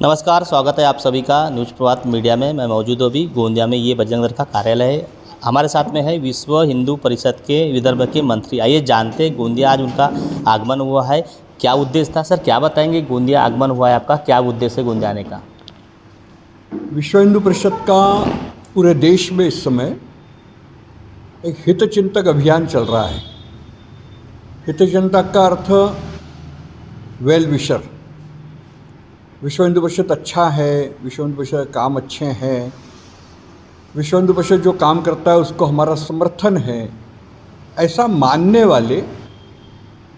नमस्कार, स्वागत है आप सभी का न्यूज़ प्रभात मीडिया में। मैं मौजूद हूँ अभी गोंदिया में। ये बजरंग दल का कार्यालय है। हमारे साथ में है विश्व हिंदू परिषद के विदर्भ के मंत्री। आइए जानते हैं, गोंदिया आज उनका आगमन हुआ है, क्या उद्देश्य था? सर क्या बताएंगे, गोंदिया आगमन हुआ है आपका, क्या उद्देश्य है गोंदिया आने का? विश्व हिंदू परिषद का पूरे देश में इस समय एक हित चिंतक अभियान चल रहा है। हित चिंतक का अर्थ वेल विशर। विश्व हिंदू परिषद अच्छा है, विश्व हिंदू परिषद के काम अच्छे हैं, विश्व हिंदू परिषद जो काम करता है उसको हमारा समर्थन है, ऐसा मानने वाले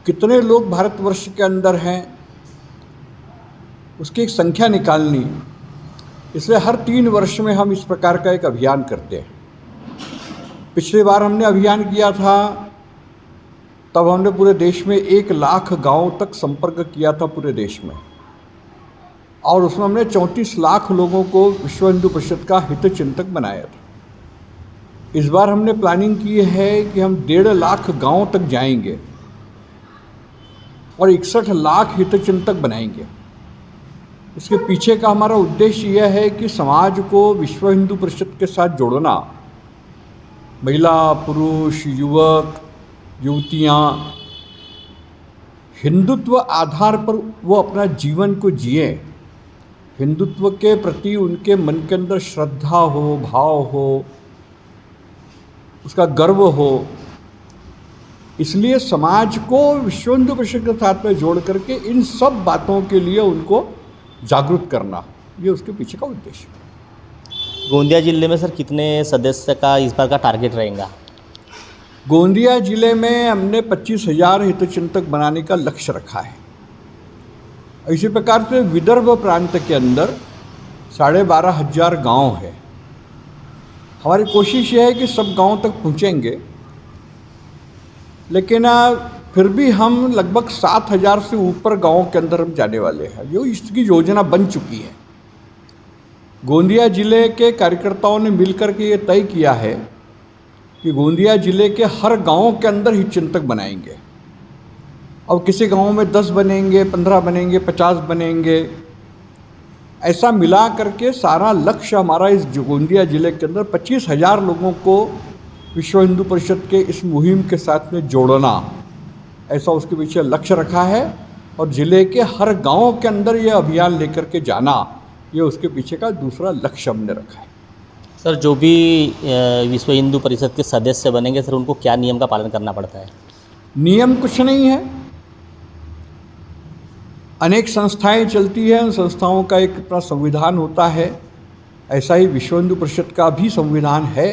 कितने लोग भारतवर्ष के अंदर हैं उसकी एक संख्या निकालनी। इसलिए हर 3 वर्ष में हम इस प्रकार का एक अभियान करते हैं। पिछली बार हमने अभियान किया था तब हमने पूरे देश में 1 लाख गांव तक संपर्क किया था पूरे देश में, और उसमें हमने 34 लाख लोगों को विश्व हिंदू परिषद का हित चिंतक बनाया था। इस बार हमने प्लानिंग की है कि हम 1.5 लाख गांव तक जाएंगे और 61 लाख हित चिंतक बनाएंगे। इसके पीछे का हमारा उद्देश्य यह है कि समाज को विश्व हिंदू परिषद के साथ जोड़ना। महिला, पुरुष, युवक, युवतियाँ हिंदुत्व आधार पर वो अपना जीवन को जिए, हिंदुत्व के प्रति उनके मन के अंदर श्रद्धा हो, भाव हो, उसका गर्व हो। इसलिए समाज को विश्व हिंदू परिषद के साथ में जोड़ करके इन सब बातों के लिए उनको जागरूक करना, ये उसके पीछे का उद्देश्य है। गोंदिया जिले में सर कितने सदस्य का इस बार का टारगेट रहेगा? गोंदिया जिले में हमने 25,000 हित चिंतक बनाने का लक्ष्य रखा है। इसी प्रकार से विदर्भ प्रांत के अंदर 12,500 गांव है। हमारी कोशिश ये है कि सब गांव तक पहुंचेंगे, लेकिन फिर भी हम लगभग 7,000 से ऊपर गांवों के अंदर हम जाने वाले हैं। जो इसकी योजना बन चुकी है। गोंदिया जिले के कार्यकर्ताओं ने मिलकर के ये तय किया है कि गोंदिया जिले के हर गांव के अंदर हित चिंतक बनाएंगे। अब किसी गांव में 10 बनेंगे, 15 बनेंगे, 50 बनेंगे, ऐसा मिला करके सारा लक्ष्य हमारा इस गोंदिया जिले के अंदर 25,000 लोगों को विश्व हिंदू परिषद के इस मुहिम के साथ में जोड़ना, ऐसा उसके पीछे लक्ष्य रखा है। और जिले के हर गांव के अंदर ये अभियान लेकर के जाना, ये उसके पीछे का दूसरा लक्ष्य हमने रखा है। सर जो भी विश्व हिंदू परिषद के सदस्य बनेंगे सर, उनको क्या नियम का पालन करना पड़ता है? नियम कुछ नहीं है, अनेक संस्थाएं चलती हैं, उन संस्थाओं का एक अपना संविधान होता है। ऐसा ही विश्व हिंदू परिषद का भी संविधान है।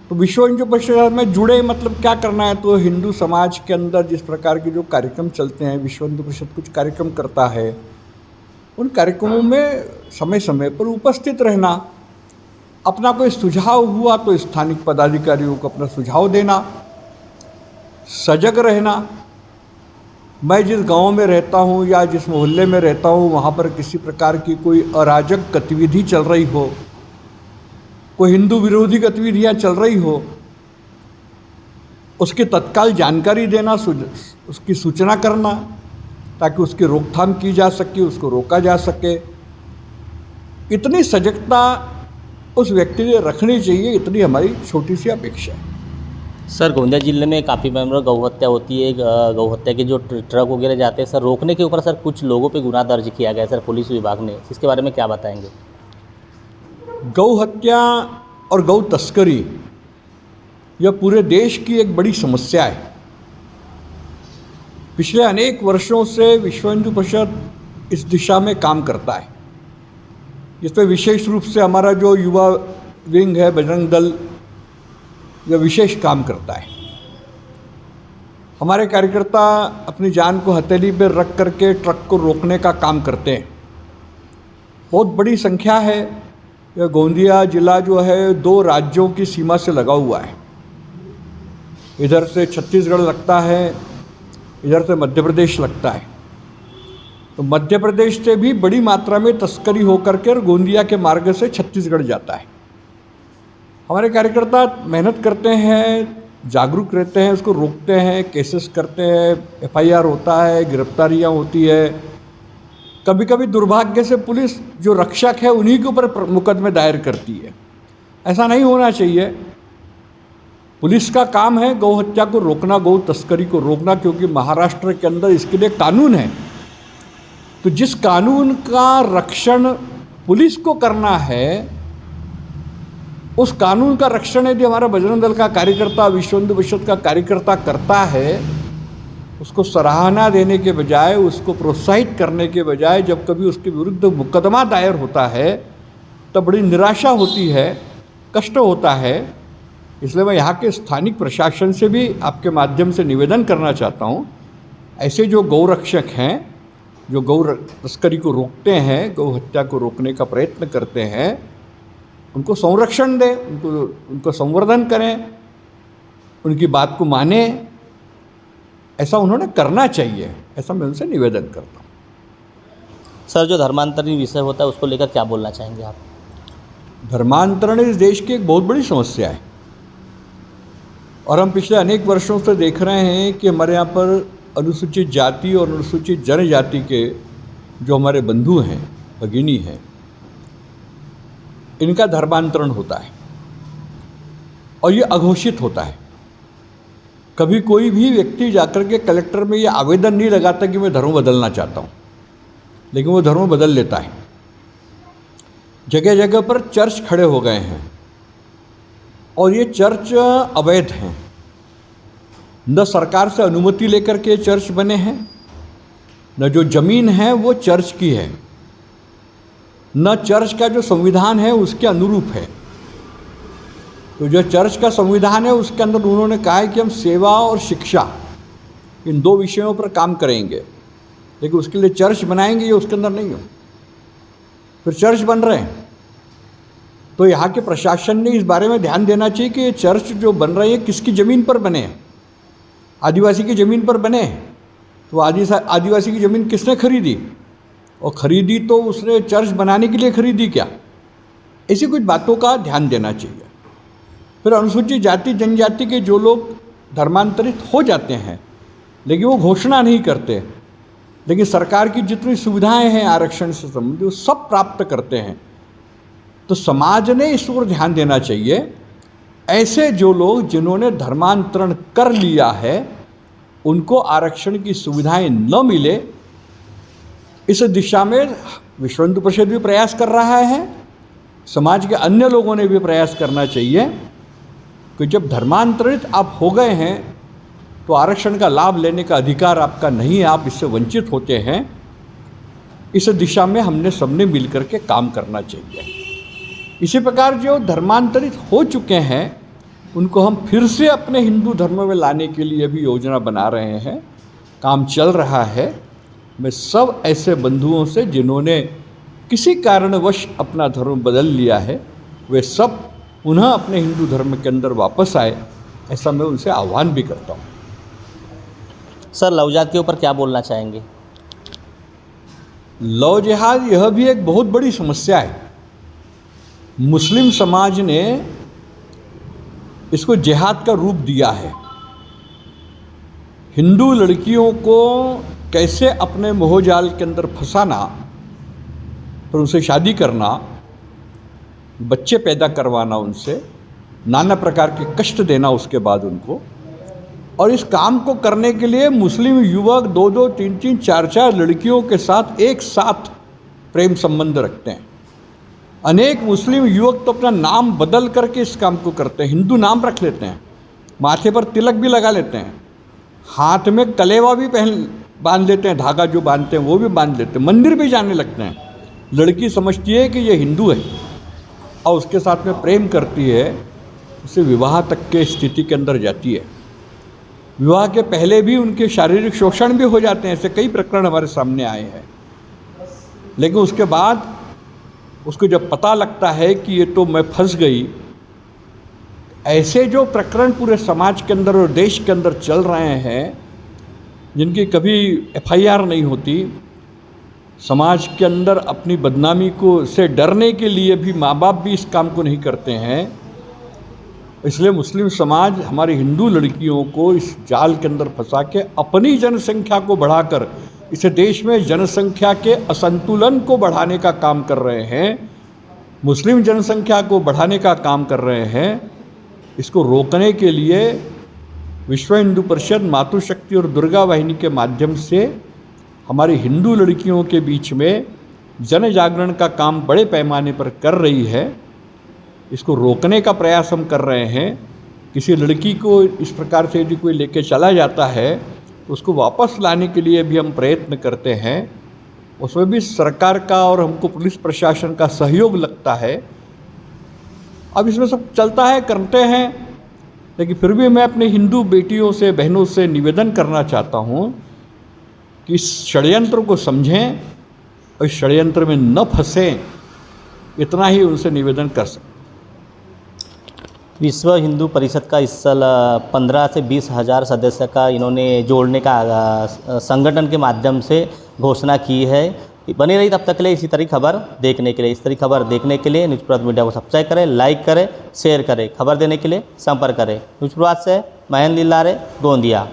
तो विश्व हिंदू परिषद में जुड़े मतलब क्या करना है? तो हिंदू समाज के अंदर जिस प्रकार के जो कार्यक्रम चलते हैं, विश्व हिंदू परिषद कुछ कार्यक्रम करता है, उन कार्यक्रमों में समय समय पर उपस्थित रहना, अपना कोई सुझाव हुआ तो स्थानिक पदाधिकारियों को अपना सुझाव देना, सजग रहना। मैं जिस गांव में रहता हूं या जिस मोहल्ले में रहता हूं, वहां पर किसी प्रकार की कोई अराजक गतिविधि चल रही हो, कोई हिंदू विरोधी गतिविधियां चल रही हो, उसकी तत्काल जानकारी देना, उसकी सूचना करना, ताकि उसकी रोकथाम की जा सके, उसको रोका जा सके। इतनी सजगता उस व्यक्ति ने रखनी चाहिए, इतनी हमारी छोटी सी अपेक्षा है। सर गोंदिया जिले में काफ़ी मेंबर गौ हत्या होती है, गौ हत्या के जो ट्रक वगैरह जाते हैं सर, रोकने के ऊपर सर कुछ लोगों पे गुनाह दर्ज किया गया सर पुलिस विभाग ने, इसके बारे में क्या बताएंगे? गौ हत्या और गौ तस्करी यह पूरे देश की एक बड़ी समस्या है। पिछले अनेक वर्षों से विश्व हिंदू परिषद इस दिशा में काम करता है। इसमें विशेष रूप से हमारा जो युवा विंग है, बजरंग दल, यह विशेष काम करता है। हमारे कार्यकर्ता अपनी जान को हथेली पर रख करके ट्रक को रोकने का काम करते हैं। बहुत बड़ी संख्या है। यह गोंदिया जिला जो है 2 राज्यों की सीमा से लगा हुआ है। इधर से छत्तीसगढ़ लगता है, इधर से मध्य प्रदेश लगता है। तो मध्य प्रदेश से भी बड़ी मात्रा में तस्करी होकर के गोंदिया के मार्ग से छत्तीसगढ़ जाता है। हमारे कार्यकर्ता मेहनत करते हैं, जागरूक रहते हैं, उसको रोकते हैं, केसेस करते हैं, FIR होता है, गिरफ्तारियां होती है, कभी कभी दुर्भाग्य से पुलिस जो रक्षक है उन्हीं के ऊपर मुकदमे दायर करती है। ऐसा नहीं होना चाहिए। पुलिस का काम है गौ हत्या को रोकना, गौ तस्करी को रोकना, क्योंकि महाराष्ट्र के अंदर इसके लिए कानून है। तो जिस कानून का रक्षण पुलिस को करना है, उस कानून का रक्षण यदि हमारा बजरंग दल का कार्यकर्ता, विश्व हिंदू परिषद का कार्यकर्ता करता है, उसको सराहना देने के बजाय, उसको प्रोत्साहित करने के बजाय जब कभी उसके विरुद्ध मुकदमा दायर होता है तब बड़ी निराशा होती है, कष्ट होता है। इसलिए मैं यहाँ के स्थानिक प्रशासन से भी आपके माध्यम से निवेदन करना चाहता हूँ, ऐसे जो गौरक्षक हैं, जो गौ तस्करी को रोकते हैं, गौ हत्या को रोकने का प्रयत्न करते हैं, उनको संरक्षण दें, उनको संवर्धन करें, उनकी बात को माने। ऐसा उन्होंने करना चाहिए, ऐसा मैं उनसे निवेदन करता हूँ। सर, जो धर्मांतरण विषय होता है उसको लेकर क्या बोलना चाहेंगे आप? धर्मांतरण इस देश की एक बहुत बड़ी समस्या है और हम पिछले अनेक वर्षों से देख रहे हैं कि हमारे यहाँ पर अनुसूचित जाति और अनुसूचित जनजाति के जो हमारे बंधु हैं, भगिनी हैं, इनका धर्मांतरण होता है और ये अघोषित होता है। कभी कोई भी व्यक्ति जाकर के कलेक्टर में ये आवेदन नहीं लगाता कि मैं धर्म बदलना चाहता हूँ, लेकिन वो धर्म बदल लेता है। जगह जगह पर चर्च खड़े हो गए हैं और ये चर्च अवैध हैं। न सरकार से अनुमति लेकर के चर्च बने हैं, न जो ज़मीन है वो चर्च की है, न चर्च का जो संविधान है उसके अनुरूप है। तो जो चर्च का संविधान है उसके अंदर उन्होंने कहा है कि हम सेवा और शिक्षा इन दो विषयों पर काम करेंगे, लेकिन उसके लिए चर्च बनाएंगे, ये उसके अंदर नहीं हो। फिर चर्च बन रहे हैं तो यहाँ के प्रशासन ने इस बारे में ध्यान देना चाहिए कि ये चर्च जो बन रहे हैं किसकी ज़मीन पर बने हैं। आदिवासी की ज़मीन पर बने तो आदिवासी की ज़मीन किसने खरीदी, और ख़रीदी तो उसने चर्च बनाने के लिए खरीदी क्या? ऐसी कुछ बातों का ध्यान देना चाहिए। फिर अनुसूचित जाति जनजाति के जो लोग धर्मांतरित हो जाते हैं लेकिन वो घोषणा नहीं करते, लेकिन सरकार की जितनी सुविधाएं हैं आरक्षण से संबंधित वो सब प्राप्त करते हैं, तो समाज ने इस ओर ध्यान देना चाहिए। ऐसे जो लोग जिन्होंने धर्मांतरण कर लिया है उनको आरक्षण की सुविधाएं न मिले, इस दिशा में विश्व हिंदू परिषद भी प्रयास कर रहा है, समाज के अन्य लोगों ने भी प्रयास करना चाहिए कि जब धर्मांतरित आप हो गए हैं तो आरक्षण का लाभ लेने का अधिकार आपका नहीं है, आप इससे वंचित होते हैं। इस दिशा में हमने सबने मिलकर के काम करना चाहिए। इसी प्रकार जो धर्मांतरित हो चुके हैं उनको हम फिर से अपने हिंदू धर्म में लाने के लिए भी योजना बना रहे हैं, काम चल रहा है। मैं सब ऐसे बंधुओं से जिन्होंने किसी कारणवश अपना धर्म बदल लिया है, वे सब पुनः अपने हिंदू धर्म के अंदर वापस आए, ऐसा मैं उनसे आह्वान भी करता हूँ। सर, लव जिहाद के ऊपर क्या बोलना चाहेंगे? लव जिहाद यह भी एक बहुत बड़ी समस्या है। मुस्लिम समाज ने इसको जिहाद का रूप दिया है। हिंदू लड़कियों को कैसे अपने मोहजाल के अंदर फंसाना, फिर उनसे शादी करना, बच्चे पैदा करवाना, उनसे नाना प्रकार के कष्ट देना उसके बाद उनको, और इस काम को करने के लिए मुस्लिम युवक 2-2, 3-3, 4-4 लड़कियों के साथ एक साथ प्रेम संबंध रखते हैं। अनेक मुस्लिम युवक तो अपना नाम बदल करके इस काम को करते हैं, हिंदू नाम रख लेते हैं, माथे पर तिलक भी लगा लेते हैं, हाथ में कलेवा भी बांध लेते हैं, धागा जो बांधते हैं वो भी बांध लेते हैं, मंदिर भी जाने लगते हैं। लड़की समझती है कि ये हिंदू है और उसके साथ में प्रेम करती है, उसे विवाह तक के स्थिति के अंदर जाती है। विवाह के पहले भी उनके शारीरिक शोषण भी हो जाते हैं, ऐसे कई प्रकरण हमारे सामने आए हैं। लेकिन उसके बाद उसको जब पता लगता है कि ये तो मैं फंस गई, ऐसे जो प्रकरण पूरे समाज के अंदर और देश के अंदर चल रहे हैं, जिनकी कभी FIR नहीं होती, समाज के अंदर अपनी बदनामी को से डरने के लिए भी माँ बाप भी इस काम को नहीं करते हैं। इसलिए मुस्लिम समाज हमारी हिंदू लड़कियों को इस जाल के अंदर फंसा के अपनी जनसंख्या को बढ़ाकर इसे देश में जनसंख्या के असंतुलन को बढ़ाने का काम कर रहे हैं, मुस्लिम जनसंख्या को बढ़ाने का काम कर रहे हैं। इसको रोकने के लिए विश्व हिंदू परिषद मातृशक्ति और दुर्गा वाहिनी के माध्यम से हमारी हिंदू लड़कियों के बीच में जन जागरण का काम बड़े पैमाने पर कर रही है। इसको रोकने का प्रयास हम कर रहे हैं। किसी लड़की को इस प्रकार से यदि कोई लेके चला जाता है तो उसको वापस लाने के लिए भी हम प्रयत्न करते हैं। उसमें भी सरकार का और हमको पुलिस प्रशासन का सहयोग लगता है। अब इसमें सब चलता है, करते हैं, लेकिन फिर भी मैं अपने हिंदू बेटियों से, बहनों से निवेदन करना चाहता हूँ कि इस षड्यंत्र को समझें और इस षड्यंत्र में न फंसें। इतना ही उनसे निवेदन कर सकते। विश्व हिंदू परिषद का इस साल 15 से 20 हज़ार सदस्य का इन्होंने जोड़ने का संगठन के माध्यम से घोषणा की है। बनी रही तब तक के लिए इसी तरह खबर देखने के लिए, इस तरह खबर देखने के लिए न्यूज़ प्रभात मीडिया को सब्सक्राइब करें, लाइक करें, शेयर करें। खबर देने के लिए संपर्क करें। न्यूज़ प्रभात से महेंद्र लिल्लारे, गोंदिया।